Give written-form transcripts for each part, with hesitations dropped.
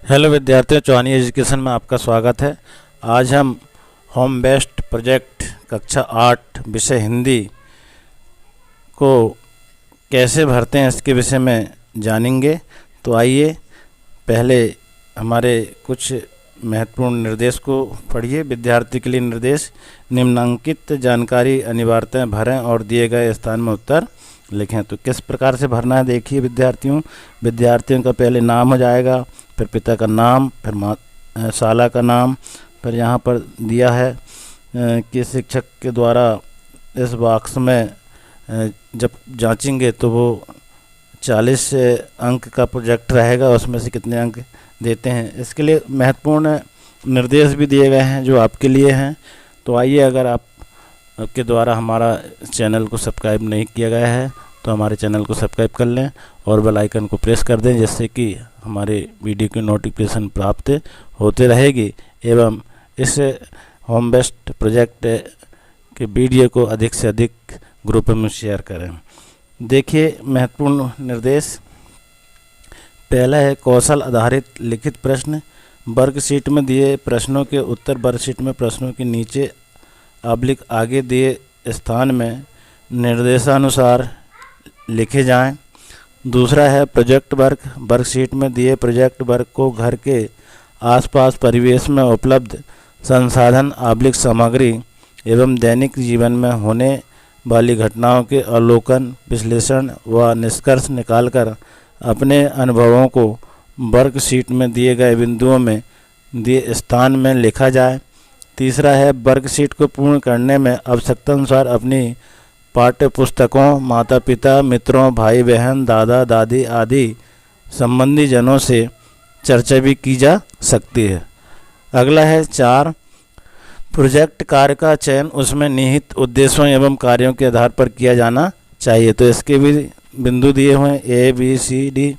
Hello विद्यार्थियों, चौहानी education में आपका स्वागत है। आज हम होम बेस्ड प्रोजेक्ट कक्षा 8 विषय हिंदी को कैसे भरते हैं इसके विषय में जानेंगे। तो आइए पहले हमारे कुछ महत्वपूर्ण निर्देश को पढ़िए। विद्यार्थी के लिए निर्देश: निम्नांकित जानकारी अनिवार्यताएं भरें और दिए गए स्थान में उत्तर लिखें। तो किस प्रकार से भरना है देखिए विद्यार्थियों का पहले नाम हो जाएगा, फिर पिता का नाम, फिर शाला का नाम, फिर यहाँ पर दिया है कि शिक्षक के द्वारा इस बॉक्स में जब जांचेंगे तो वो 40 अंक का प्रोजेक्ट रहेगा, उसमें से कितने अंक देते हैं। इसके लिए महत्वपूर्ण निर्देश भी दिए गए हैं जो आपके लिए हैं। तो आइए, अगर आपके द्वारा हमारा चैनल को सब्सक्राइब नहीं किया गया है तो हमारे चैनल को सब्सक्राइब कर लें और बेल आइकन को प्रेस कर दें, जिससे कि हमारे वीडियो की नोटिफिकेशन प्राप्त होते रहेगी एवं इस होम बेस्ड प्रोजेक्ट के वीडियो को अधिक से अधिक ग्रुप में शेयर करें। देखिए महत्वपूर्ण निर्देश, पहला है कौशल आधारित लिखित प्रश्न। वर्कशीट में दिए प्रश्नों के उत्तर वर्कशीट में प्रश्नों के नीचे आगे दिए स्थान में निर्देशानुसार लिखे जाएं। दूसरा है प्रोजेक्ट वर्क। वर्कशीट में दिए प्रोजेक्ट वर्क को घर के आसपास परिवेश में उपलब्ध संसाधन सामग्री एवं दैनिक जीवन में होने वाली घटनाओं के अवलोकन, विश्लेषण व निष्कर्ष निकालकर अपने अनुभवों को वर्कशीट में दिए गए बिंदुओं में दिए स्थान में लिखा जाए। तीसरा है वर्कशीट को पूर्ण करने में आवश्यकतानुसार अपनी पाठ्य पुस्तकों, माता पिता, मित्रों, भाई बहन, दादा दादी आदि संबंधी जनों से चर्चा भी की जा सकती है। अगला है 4, प्रोजेक्ट कार्य का चयन उसमें निहित उद्देश्यों एवं कार्यों के आधार पर किया जाना चाहिए। तो इसके भी बिंदु दिए हुए हैं A, B, C, D।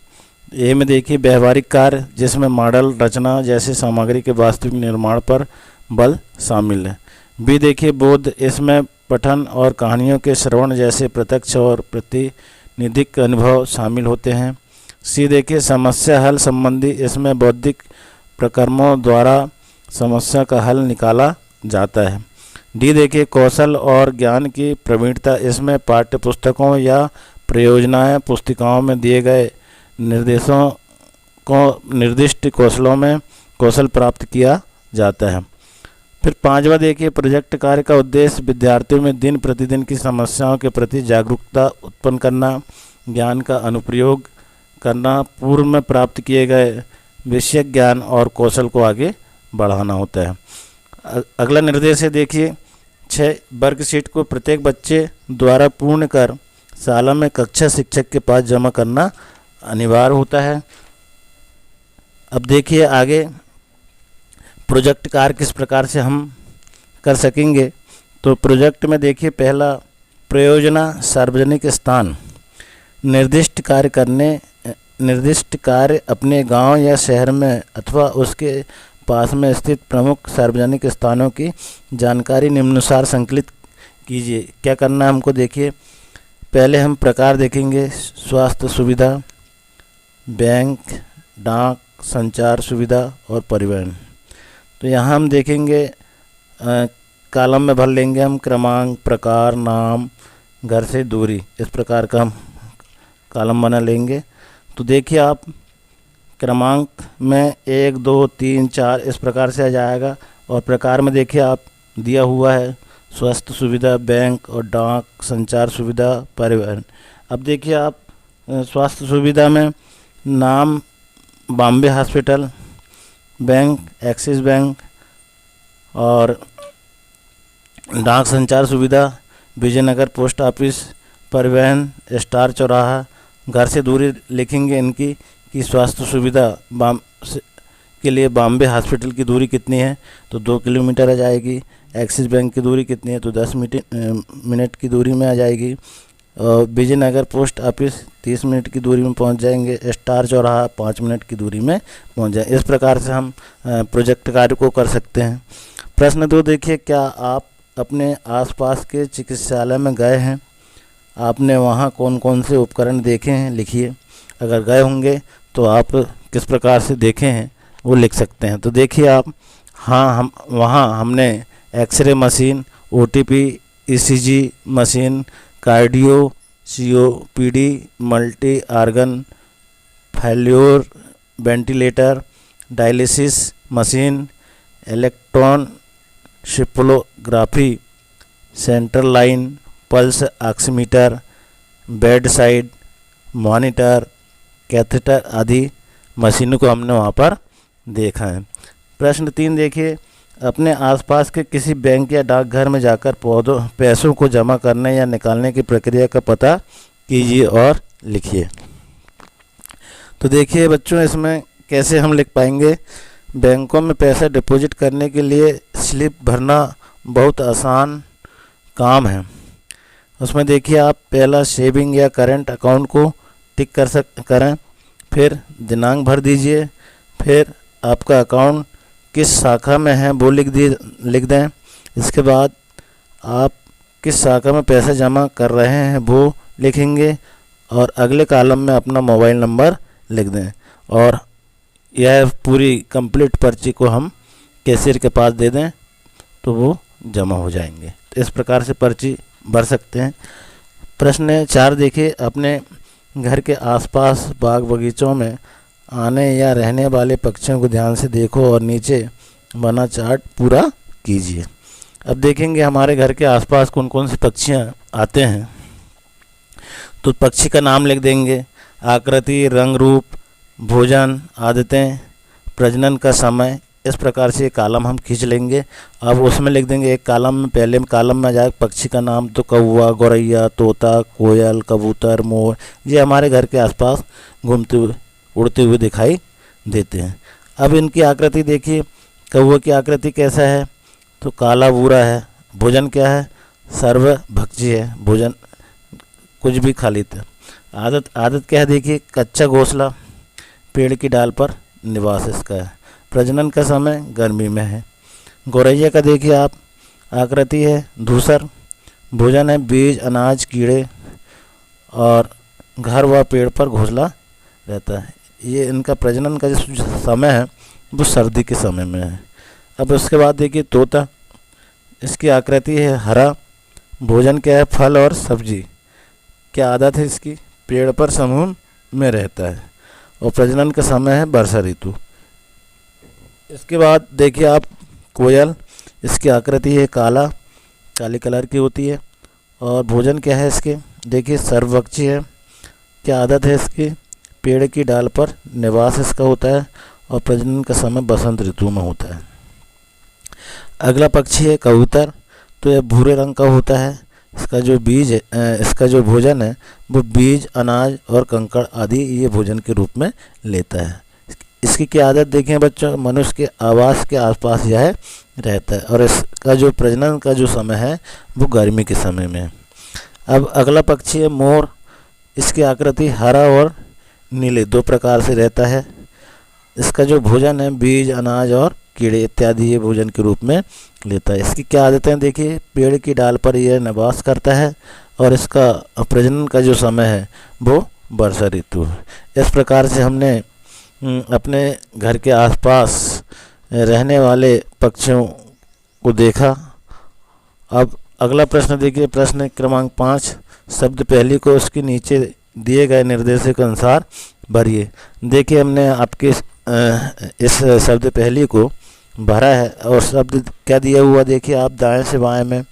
ए में देखिए व्यवहारिक कार्य, जिसमें मॉडल रचना जैसे सामग्री के वास्तविक निर्माण पर बल शामिल है। बी देखिए बोध, इसमें पठन और कहानियों के श्रवण जैसे प्रत्यक्ष और प्रातिनिधिक अनुभव शामिल होते हैं। सी देखिए समस्या हल संबंधी, इसमें बौद्धिक प्रक्रमों द्वारा समस्या का हल निकाला जाता है। डी देखिए कौशल और ज्ञान की प्रवीणता, इसमें पाठ्य पुस्तकों या परियोजनाएं पुस्तिकाओं में दिए गए निर्देशों को निर्दिष्ट कौशलों में कौशल प्राप्त किया जाता है। फिर 5वां देखिए प्रोजेक्ट कार्य का उद्देश्य विद्यार्थियों में दिन प्रतिदिन की समस्याओं के प्रति जागरूकता उत्पन्न करना, ज्ञान का अनुप्रयोग करना, पूर्व में प्राप्त किए गए विषयक ज्ञान और कौशल को आगे बढ़ाना होता है। अगला निर्देश है देखिए 6, वर्कशीट को प्रत्येक बच्चे द्वारा पूर्ण कर शाला में कक्षा शिक्षक के पास जमा करना अनिवार्य होता है। अब देखिए आगे प्रोजेक्ट कार्य किस प्रकार से हम कर सकेंगे। तो प्रोजेक्ट में देखिए पहला प्रयोजना सार्वजनिक स्थान, निर्दिष्ट कार्य अपने गांव या शहर में अथवा उसके पास में स्थित प्रमुख सार्वजनिक स्थानों की जानकारी निम्नानुसार संकलित कीजिए। क्या करना है हमको देखिए, पहले हम प्रकार देखेंगे, स्वास्थ्य सुविधा, बैंक, डाक, संचार सुविधा और परिवहन। तो यहाँ हम देखेंगे कॉलम में भर लेंगे हम क्रमांक, प्रकार, नाम, घर से दूरी, इस प्रकार का हम कॉलम बना लेंगे। तो देखिए आप क्रमांक में 1, 2, 3, 4 इस प्रकार से आ जाएगा और प्रकार में देखिए आप दिया हुआ है स्वास्थ्य सुविधा, बैंक और डाक, संचार सुविधा, परिवहन। अब देखिए आप स्वास्थ्य सुविधा में नाम Bombay hospital, bank axis bank और डाक संचार सुविधा विजयनगर पोस्ट ऑफिस, परिवहन स्टार चौराहा, घर से दूरी लिखेंगे इनकी कि स्वास्थ्य सुविधा के लिए बॉम्बे हॉस्पिटल की दूरी कितनी है, तो 2 किलोमीटर आ जाएगी। एक्सिस बैंक की दूरी कितनी है, तो 10 मिनट की दूरी में आ जाएगी। विजयनगर पोस्ट ऑफिस 30 मिनट की दूरी में पहुंच जाएंगे। स्टार चौराहा 5 मिनट की दूरी में पहुंच जाए। इस प्रकार से हम प्रोजेक्ट कार्य को कर सकते हैं। प्रश्न 2 देखिए, क्या आप अपने आसपास के चिकित्सालय में गए हैं? आपने वहां कौन कौन से उपकरण देखे हैं, लिखिए। अगर गए होंगे तो आप किस प्रकार से देखे हैं वो लिख सकते हैं। तो देखिए आप, हाँ, हम वहाँ हमने x ray machine, OTP, ECG machine, cardio, COPD, multi organ failure, ventilator, dialysis machine, electron शिप्लोग्राफी, central line, pulse oximeter, bed side monitor, catheter आदि मशीनों को हमने वहाँ पर देखा है। प्रश्न 3 देखिए, अपने आसपास के किसी बैंक या डाकघर में जाकर पैसों को जमा करने या निकालने की प्रक्रिया का पता कीजिए और लिखिए। तो देखिए बच्चों, इसमें कैसे हम लिख पाएंगे। बैंकों में पैसा डिपॉजिट करने के लिए स्लिप भरना बहुत आसान काम है। उसमें देखिए आप, पहला सेविंग या करंट अकाउंट को टिक करें, फिर दिनांक भर दीजिए, फिर आपका अकाउंट किस शाखा में है वो लिख दें। इसके बाद आप किस शाखा में पैसा जमा कर रहे हैं वो लिखेंगे और अगले कॉलम में अपना मोबाइल नंबर लिख दें और यह पूरी कंप्लीट पर्ची को हम कैशियर के पास दे दें तो वो जमा हो जाएंगे। तो इस प्रकार से पर्ची भर सकते हैं। प्रश्न 4 देखिए, अपने घर के आसपास बाग बगीचों में आने या रहने वाले पक्षियों को ध्यान से देखो और नीचे बना चार्ट पूरा कीजिए। अब देखेंगे हमारे घर के आसपास कौन कौन सी पक्षियाँ आते हैं। तो पक्षी का नाम लिख देंगे, आकृति, रंग रूप, भोजन, आदतें, प्रजनन का समय। इस प्रकार से कॉलम हम खींच लेंगे। अब उसमें लिख देंगे एक कॉलम में, पहले कॉलम में जाए पक्षी का नाम, तो कौवा, गौरैया, तोता, कोयल, कबूतर, मोर, ये हमारे घर के आसपास घूमते हुए उड़ते हुए दिखाई देते हैं। अब इनकी आकृति देखिए, कौवे की आकृति कैसा है, तो काला भूरा है। भोजन क्या है, सर्वभक्षी है, भोजन कुछ भी खा लेते हैं। आदत क्या है, देखिए कच्चा घोंसला, पेड़ की डाल पर निवास इसका है। प्रजनन का समय गर्मी में है। गौरैया का देखिए आप, आकृति है धूसर, भोजन है बीज, अनाज, कीड़े और घर व पेड़ पर घोंसला रहता है। ये इनका प्रजनन का जो समय है वो सर्दी के समय में है। अब उसके बाद देखिए तोता, इसकी आकृति है हरा, भोजन क्या है फल और सब्जी। क्या आदत है इसकी, पेड़ पर समूह में रहता है और प्रजनन का समय है वर्षा ऋतु। इसके बाद देखिए आप कोयल, इसकी आकृति है काले कलर की होती है और भोजन क्या है इसके, देखिए सर्वभक्षी है। क्या आदत है इसकी, पेड़ की डाल पर निवास इसका होता है और प्रजनन का समय बसंत ऋतु में होता है। अगला पक्षी है कबूतर, तो यह भूरे रंग का होता है। इसका जो बीज है, इसका जो भोजन है वो बीज, अनाज और कंकड़ आदि ये भोजन के रूप में लेता है। इसकी क्या आदत देखें बच्चों, मनुष्य के आवास के आसपास यह रहता है और इसका जो प्रजनन का जो समय है वो गर्मी के समय में है। अब अगला पक्षी है मोर, इसकी आकृति हरा और नीले दो प्रकार से रहता है। इसका जो भोजन है बीज, अनाज और कीड़े इत्यादि ये भोजन के रूप में लेता है। इसकी क्या आदतें देखिए, पेड़ की डाल पर यह निवास करता है और इसका प्रजनन का जो समय है वो वर्षा ऋतु है। इस प्रकार से हमने अपने घर के आसपास रहने वाले पक्षियों को देखा। अब अगला प्रश्न देखिए, प्रश्न क्रमांक 5, शब्द पहली को उसके नीचे दिए गए निर्देशों के अनुसार भरिए। देखिए हमने आपके इस शब्द पहली को भरा है और शब्द क्या दिया हुआ देखिए आप दाएं से बाएं में।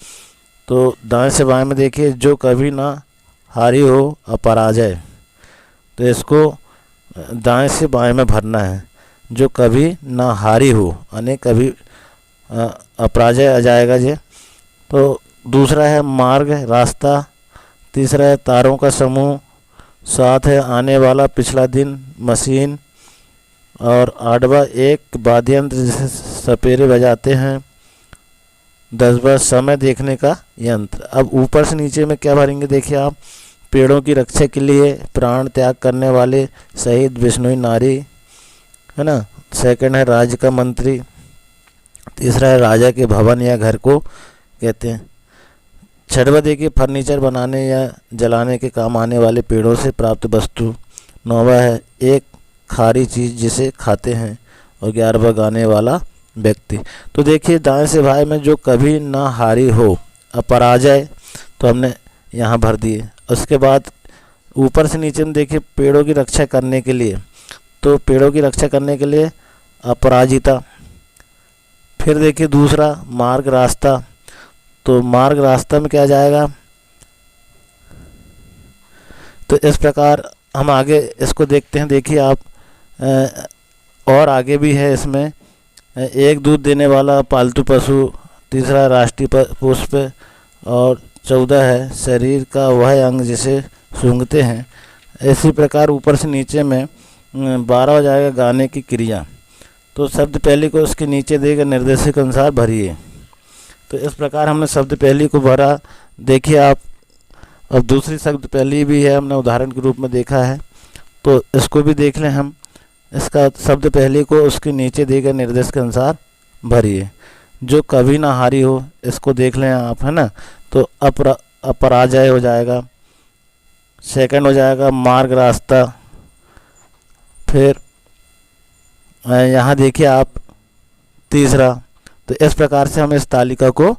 तो दाएं से बाएं में देखिए, जो कभी ना हारी हो अपराजय, तो इसको दाएं से बाएं में भरना है। जो कभी ना हारी हो यानी कभी अपराजय आ जाएगा जी। तो दूसरा है मार्ग, रास्ता। तीसरा है तारों का समूह। 7 है आने वाला पिछला दिन, मशीन। और 8वां एक वाद्य यंत्र जिसे सपेरे बजाते हैं। 10वां समय देखने का यंत्र। अब ऊपर से नीचे में क्या भरेंगे देखिए आप, पेड़ों की रक्षा के लिए प्राण त्याग करने वाले शहीद बिश्नोई नारी, है ना। सेकंड है राज्य का मंत्री। तीसरा है राजा के भवन या घर को कहते हैं। 6वां देखिए फर्नीचर बनाने या जलाने के काम आने वाले पेड़ों से प्राप्त वस्तु। 9वां है एक खारी चीज़ जिसे खाते हैं। और 11वां गाने वाला व्यक्ति। तो देखिए दाएं से भाई में जो कभी ना हारी हो, अपराजय, तो हमने यहाँ भर दिए। उसके बाद ऊपर से नीचे में देखिए पेड़ों की रक्षा करने के लिए, तो पेड़ों की रक्षा करने के लिए अपराजिता। फिर देखिए दूसरा मार्ग रास्ता, तो मार्ग रास्ता में क्या जाएगा। तो इस प्रकार हम आगे इसको देखते हैं। देखिए आप और आगे भी है इसमें, एक दूध देने वाला पालतू पशु, तीसरा राष्ट्रीय पुष्प, और 14 है शरीर का वह अंग जिसे सूंघते हैं। इसी प्रकार ऊपर से नीचे में 12 हो जाएगा गाने की क्रिया। तो शब्द पहली को उसके नीचे देगा निर्देश के अनुसार भरिए। तो इस प्रकार हमने शब्द पहली को भरा। देखिए आप अब दूसरी शब्द पहली भी है, हमने उदाहरण के रूप में देखा है, तो इसको भी देख लें हम। इसका शब्द पहली को उसके नीचे दिए गए निर्देश के अनुसार भरिए। जो कभी ना हारी हो, इसको देख लें आप, है ना। तो अपराजय हो जाएगा। सेकंड हो जाएगा मार्ग रास्ता। फिर यहाँ देखिए आप तीसरा। तो इस प्रकार से हम इस तालिका को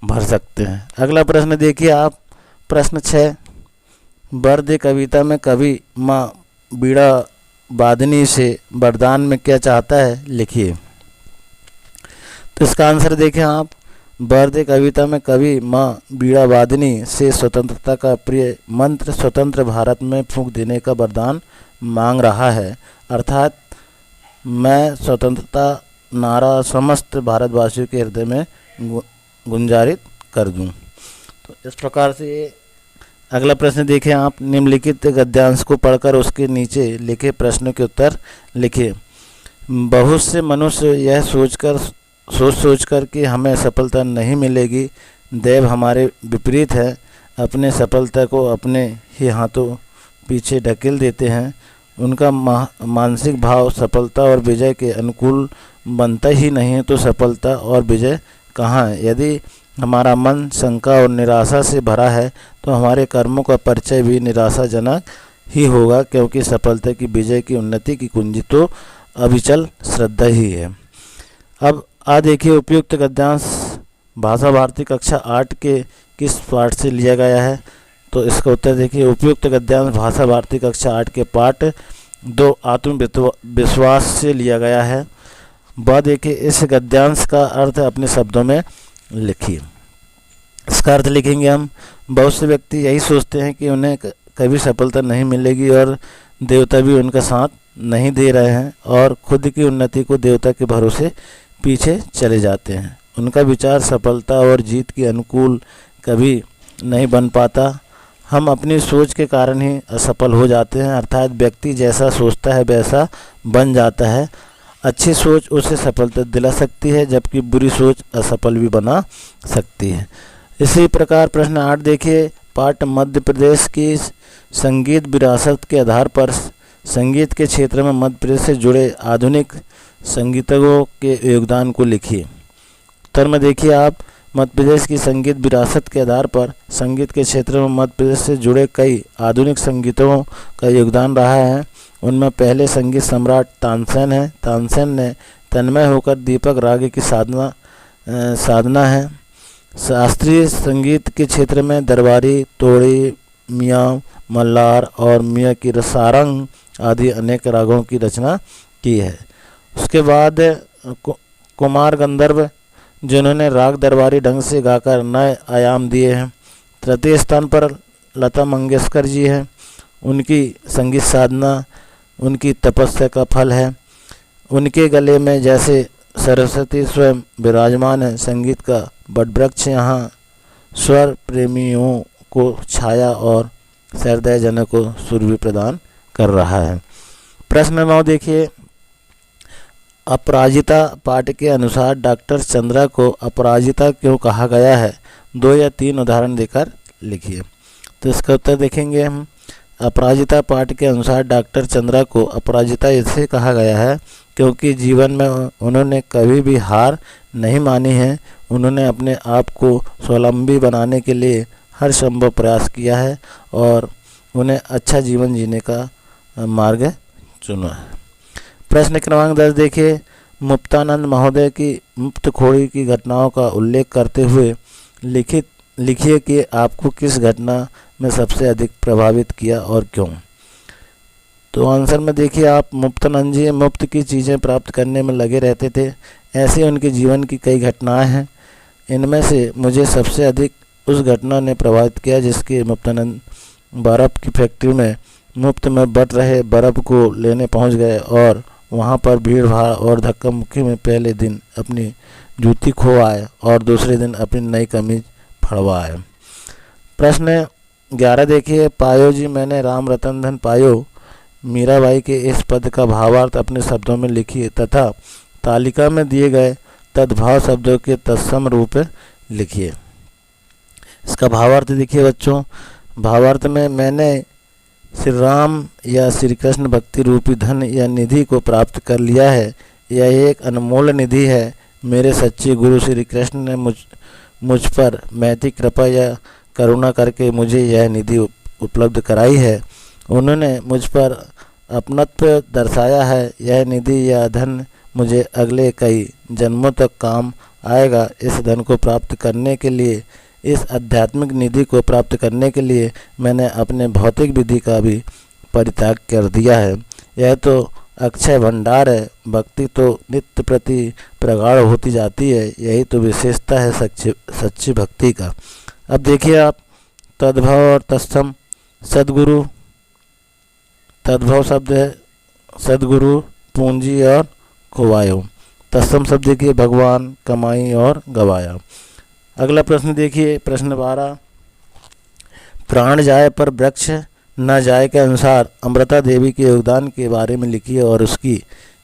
भर सकते हैं। अगला प्रश्न देखिए आप, प्रश्न 6, बर्द कविता में कवि माँ बीड़ा वादनी से वरदान में क्या चाहता है, लिखिए। तो इसका आंसर देखें आप, बर्द कविता में कवि माँ बीड़ा वादनी से स्वतंत्रता का प्रिय मंत्र स्वतंत्र भारत में फूंक देने का वरदान मांग रहा है, अर्थात मैं स्वतंत्रता नारा समस्त भारतवासियों के हृदय में गुंजारित कर दूं। तो इस प्रकार से ये अगला प्रश्न देखें आप, निम्नलिखित गद्यांश को पढ़कर उसके नीचे लिखे प्रश्नों के उत्तर लिखिए। बहुत से मनुष्य यह सोचकर कि हमें सफलता नहीं मिलेगी, दैव हमारे विपरीत है, अपने सफलता को अपने ही हाथों पीछे ढकेल देते हैं। उनका मानसिक भाव सफलता और विजय के अनुकूल बनता ही नहीं है, तो सफलता और विजय कहाँ है। यदि हमारा मन शंका और निराशा से भरा है तो हमारे कर्मों का परिचय भी निराशाजनक ही होगा, क्योंकि सफलता की, विजय की, उन्नति की कुंजी तो अविचल श्रद्धा ही है। अब देखिए उपयुक्त गद्यांश भाषा भारती कक्षा 8 के किस पाठ से लिया गया है। तो इसका उत्तर देखिए, उपयुक्त गद्यांश भाषा भारती कक्षा 8 के पाठ 2 आत्मविश्वास से लिया गया है। वह देखिए इस गद्यांश का अर्थ अपने शब्दों में लिखिए। इसका अर्थ लिखेंगे हम, बहुत से व्यक्ति यही सोचते हैं कि उन्हें कभी सफलता नहीं मिलेगी और देवता भी उनका साथ नहीं दे रहे हैं, और खुद की उन्नति को देवता के भरोसे पीछे चले जाते हैं। उनका विचार सफलता और जीत के अनुकूल कभी नहीं बन पाता। हम अपनी सोच के कारण ही असफल हो जाते हैं, अर्थात व्यक्ति जैसा सोचता है वैसा बन जाता है। अच्छी सोच उसे सफलता दिला सकती है, जबकि बुरी सोच असफल भी बना सकती है। इसी प्रकार प्रश्न 8 देखिए, पाठ मध्य प्रदेश की संगीत विरासत के आधार पर संगीत के क्षेत्र में मध्य प्रदेश से जुड़े आधुनिक संगीतज्ञों के योगदान को लिखिए। उत्तर में देखिए आप, मध्य प्रदेश की संगीत विरासत के आधार पर संगीत के क्षेत्र में मध्य प्रदेश से जुड़े कई आधुनिक संगीतों का योगदान रहा है। उनमें पहले संगीत सम्राट तानसेन है। तानसेन ने तन्मय होकर दीपक राग की साधना है। शास्त्रीय संगीत के क्षेत्र में दरबारी, तोड़ी, मियाँ, मल्लार और मियाँ की सारंग आदि अनेक रागों की रचना की है। उसके बाद कुमार गंधर्व, जिन्होंने राग दरबारी ढंग से गाकर नए आयाम दिए हैं। तृतीय स्थान पर लता मंगेशकर जी हैं। उनकी संगीत साधना उनकी तपस्या का फल है। उनके गले में जैसे सरस्वती स्वयं विराजमान है। संगीत का वटवृक्ष यहाँ स्वर प्रेमियों को छाया और सहृदयजनों को सुर भी प्रदान कर रहा है। प्रश्न 9 देखिए, अपराजिता पाठ के अनुसार डॉक्टर चंद्रा को अपराजिता क्यों कहा गया है, 2 या 3 उदाहरण देकर लिखिए। तो इसका उत्तर देखेंगे हम। अपराजिता पाठ के अनुसार डॉक्टर चंद्रा को अपराजिता इसलिए कहा गया है क्योंकि जीवन में उन्होंने कभी भी हार नहीं मानी है। उन्होंने अपने आप को स्वावलंबी बनाने के लिए हर संभव प्रयास किया है और उन्हें अच्छा जीवन जीने का मार्ग चुना है। प्रश्न क्रमांक 10 देखिए, मुक्तानंद महोदय की मुक्तखोरी की घटनाओं का उल्लेख करते हुए लिखिए कि आपको किस घटना में सबसे अधिक प्रभावित किया और क्यों। तो आंसर में देखिए आप, मुक्तानंद जी मुफ्त की चीज़ें प्राप्त करने में लगे रहते थे। ऐसे उनके जीवन की कई घटनाएं हैं। इनमें से मुझे सबसे अधिक उस घटना ने प्रभावित किया जिसके मुक्तानंद बर्फ़ की फैक्ट्री में मुफ्त में बट रहे बर्फ़ को लेने पहुंच गए और वहां पर भीड़ भाड़ और धक्का मुक्की में पहले दिन अपनी जूती खो आए और दूसरे दिन अपनी नई कमीज फड़वा आए। प्रश्न 11 देखिए, पायो जी मैंने राम रतन धन पायो मीराबाई के इस पद का भावार्थ अपने शब्दों में लिखिए तथा तालिका में दिए गए तद्भाव शब्दों के तत्सम रूप लिखिए। इसका भावार्थ देखिए बच्चों, भावार्थ में मैंने श्री राम या श्री कृष्ण भक्ति रूपी धन या निधि को प्राप्त कर लिया है। यह एक अनमोल निधि है। मेरे सच्चे गुरु श्री कृष्ण ने मुझ पर मैत्री कृपा या करुणा करके मुझे यह निधि उपलब्ध कराई है। उन्होंने मुझ पर अपनत्व दर्शाया है। यह निधि या धन मुझे अगले कई जन्मों तक काम आएगा। इस धन को प्राप्त करने के लिए, इस आध्यात्मिक निधि को प्राप्त करने के लिए मैंने अपने भौतिक विधि का भी परित्याग कर दिया है। यह तो अक्षय भंडार है। भक्ति तो नित्य प्रति प्रगाढ़ होती जाती है। यही तो विशेषता है सच्ची भक्ति का। अब देखिए आप, तद्भव और तत्सम, सद्गुरु, तद्भव शब्द है सद्गुरु, पूंजी और खोवायो। तत्सम शब्द देखिए भगवान, कमाई और गवाया। अगला प्रश्न देखिए, प्रश्न 12, प्राण जाए पर वृक्ष न जाए के अनुसार अमृता देवी के योगदान के बारे में लिखिए और उसकी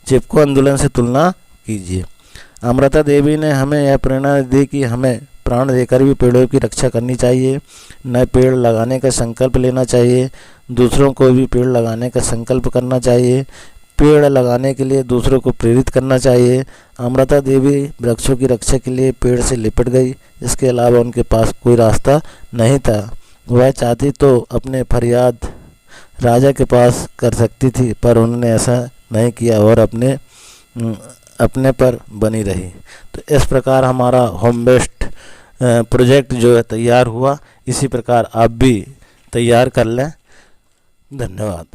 चिपको आंदोलन से तुलना कीजिए। अमृता देवी ने हमें यह प्रेरणा दी कि हमें प्राण देकर भी पेड़ों की रक्षा करनी चाहिए, नए पेड़ लगाने का संकल्प लेना चाहिए, दूसरों को भी पेड़ लगाने का संकल्प करना चाहिए, पेड़ लगाने के लिए दूसरों को प्रेरित करना चाहिए। अमृता देवी वृक्षों की रक्षा के लिए पेड़ से लिपट गई। इसके अलावा उनके पास कोई रास्ता नहीं था। वह चाहती तो अपने फरियाद राजा के पास कर सकती थी, पर उन्होंने ऐसा नहीं किया और अपने पर बनी रही। तो इस प्रकार हमारा होम बेस्ड प्रोजेक्ट जो है तैयार हुआ। इसी प्रकार आप भी तैयार कर लें। धन्यवाद।